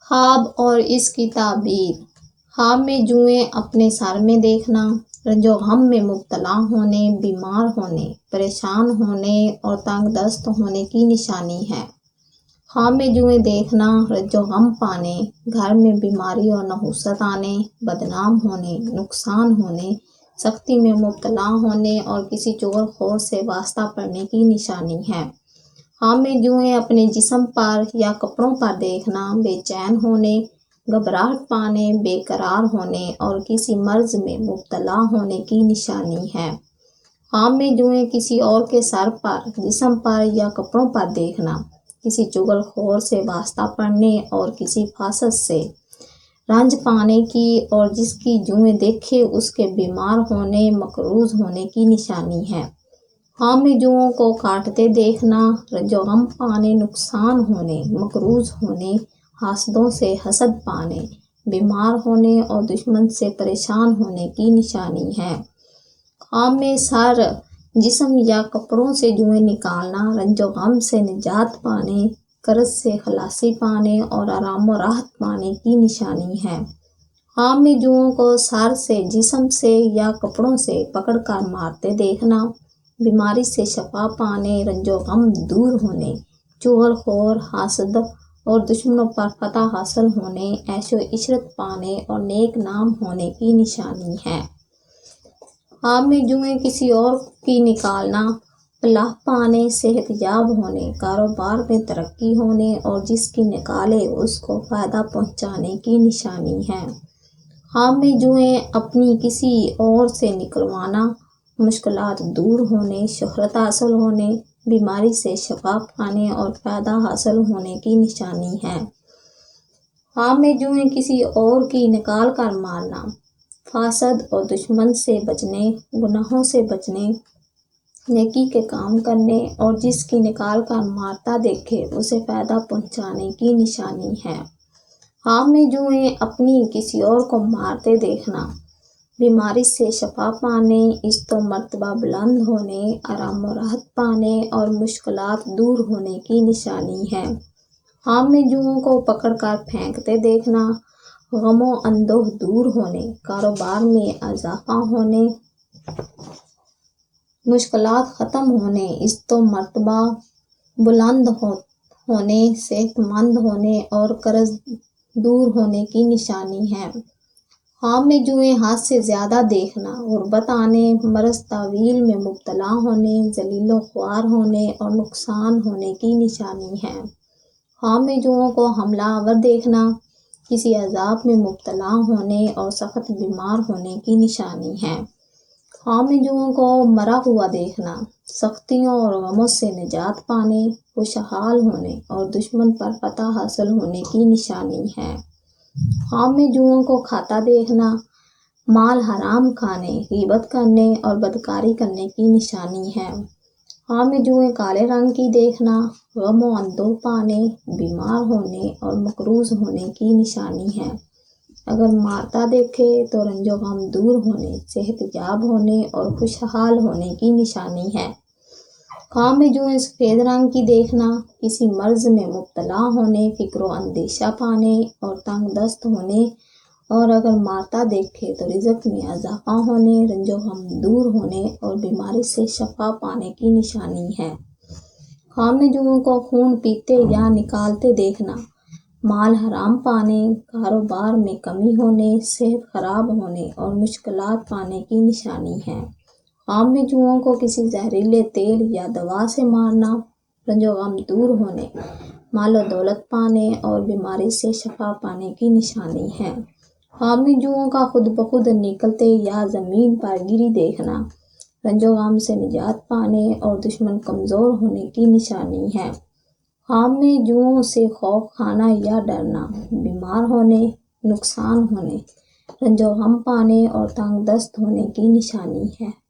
خواب اور اس کی تعبیر۔ خواب میں جوئیں اپنے سر میں دیکھنا رنج و غم میں مبتلا ہونے، بیمار ہونے، پریشان ہونے اور تنگ دست ہونے کی نشانی ہے۔ خواب میں جوئیں دیکھنا رنج و غم پانے، گھر میں بیماری اور نحوست آنے، بدنام ہونے، نقصان ہونے، سختی میں مبتلا ہونے اور کسی چغل خور سے واسطہ پڑنے کی نشانی ہے۔ خواب میں جوئیں اپنے جسم پر یا کپڑوں پر دیکھنا بے چین ہونے، گھبراہٹ پانے، بے قرار ہونے اور کسی مرض میں مبتلا ہونے کی نشانی ہے۔ خواب میں جوئیں کسی اور کے سر پر، جسم پر یا کپڑوں پر دیکھنا کسی چغل خور سے واسطہ پڑنے اور کسی فاسد سے رنج پانے کی اور جس کی جوئیں دیکھے اس کے بیمار ہونے، مقروض ہونے کی نشانی ہے۔ خواب میں جوؤں کو کاٹتے دیکھنا رنج و غم پانے، نقصان ہونے، مقروض ہونے، حاسدوں سے حسد پانے، بیمار ہونے اور دشمن سے پریشان ہونے کی نشانی ہے۔ خواب میں سر، جسم یا کپڑوں سے جوئیں نکالنا رنج و غم سے نجات پانے، قرض سے خلاصی پانے اور آرام و راحت پانے کی نشانی ہے۔ خواب میں جوؤں کو سر سے، جسم سے یا کپڑوں سے پکڑ کر مارتے دیکھنا بیماری سے شفا پانے، رنج و غم دور ہونے، چغل خور، حاسد اور دشمنوں پر فتح حاصل ہونے، عیش و عشرت پانے اور نیک نام ہونے کی نشانی ہے۔ خواب میں جوئیں کسی اور کی نکالنا فلاح پانے، صحت یاب ہونے، کاروبار میں ترقی ہونے اور جس کی نکالے اس کو فائدہ پہنچانے کی نشانی ہے۔ خواب میں جوئیں اپنی کسی اور سے نکلوانا مشکلات دور ہونے، شہرت حاصل ہونے، بیماری سے شفا پانے اور فائدہ حاصل ہونے کی نشانی ہے۔ خواب میں جوئیں کسی اور کی نکال کر مارنا فاسد اور دشمن سے بچنے، گناہوں سے بچنے، نیکی کے کام کرنے اور جس کی نکال کر مارتا دیکھے اسے فائدہ پہنچانے کی نشانی ہے۔ خواب میں جوئیں اپنی کسی اور کو مارتے دیکھنا بیماری سے شفا پانے، عزت و مرتبہ بلند ہونے، آرام و راحت پانے اور مشکلات دور ہونے کی نشانی ہے۔ خواب میں جوؤں کو پکڑ کر پھینکتے دیکھنا غم و اندوہ دور ہونے، کاروبار میں اضافہ ہونے، مشکلات ختم ہونے، عزت و مرتبہ بلند ہونے، صحت مند ہونے اور قرض دور ہونے کی نشانی ہے۔ خواب میں جوئیں حد سے زیادہ دیکھنا غربت آنے، مرض طویل میں مبتلا ہونے، ذلیل و خوار ہونے اور نقصان ہونے کی نشانی ہے۔ خواب میں جوؤں کو حملہ آور دیکھنا کسی عذاب میں مبتلا ہونے اور سخت بیمار ہونے کی نشانی ہے۔ خواب میں جوؤں کو مرا ہوا دیکھنا سختیوں اور غموں سے نجات پانے، خوشحال ہونے اور دشمن پر فتح حاصل ہونے کی نشانی ہے۔ خواب میں جوؤں کو کھاتا دیکھنا مال حرام کھانے، غیبت کرنے اور بدکاری کرنے کی نشانی ہے۔ خواب میں جوئیں کالے رنگ کی دیکھنا غم و اندوہ پانے، بیمار ہونے اور مقروض ہونے کی نشانی ہے۔ اگر مارتا دیکھے تو رنج و غم دور ہونے، صحت یاب ہونے اور خوشحال ہونے کی نشانی ہے۔ خواب میں جوئیں سفید رنگ کی دیکھنا کسی مرض میں مبتلا ہونے، فکر و اندیشہ پانے اور تنگ دست ہونے اور اگر مارتا دیکھے تو رزق میں اضافہ ہونے، رنج و غم دور ہونے اور بیماری سے شفا پانے کی نشانی ہے۔ خواب میں جوؤں کو خون پیتے یا نکالتے دیکھنا مال حرام پانے، کاروبار میں کمی ہونے، صحت خراب ہونے اور مشکلات پانے کی نشانی ہے۔ خواب میں جوؤں کو کسی زہریلے تیل یا دوا سے مارنا رنج و غم دور ہونے، مال و دولت پانے اور بیماری سے شفا پانے کی نشانی ہے۔ خواب میں جوؤں کا خود بخود نکلتے یا زمین پر گری دیکھنا رنج و غم سے نجات پانے اور دشمن کمزور ہونے کی نشانی ہے۔ خواب میں جوؤں سے خوف کھانا یا ڈرنا بیمار ہونے، نقصان ہونے، رنج و غم پانے اور تنگ دست ہونے کی نشانی ہے۔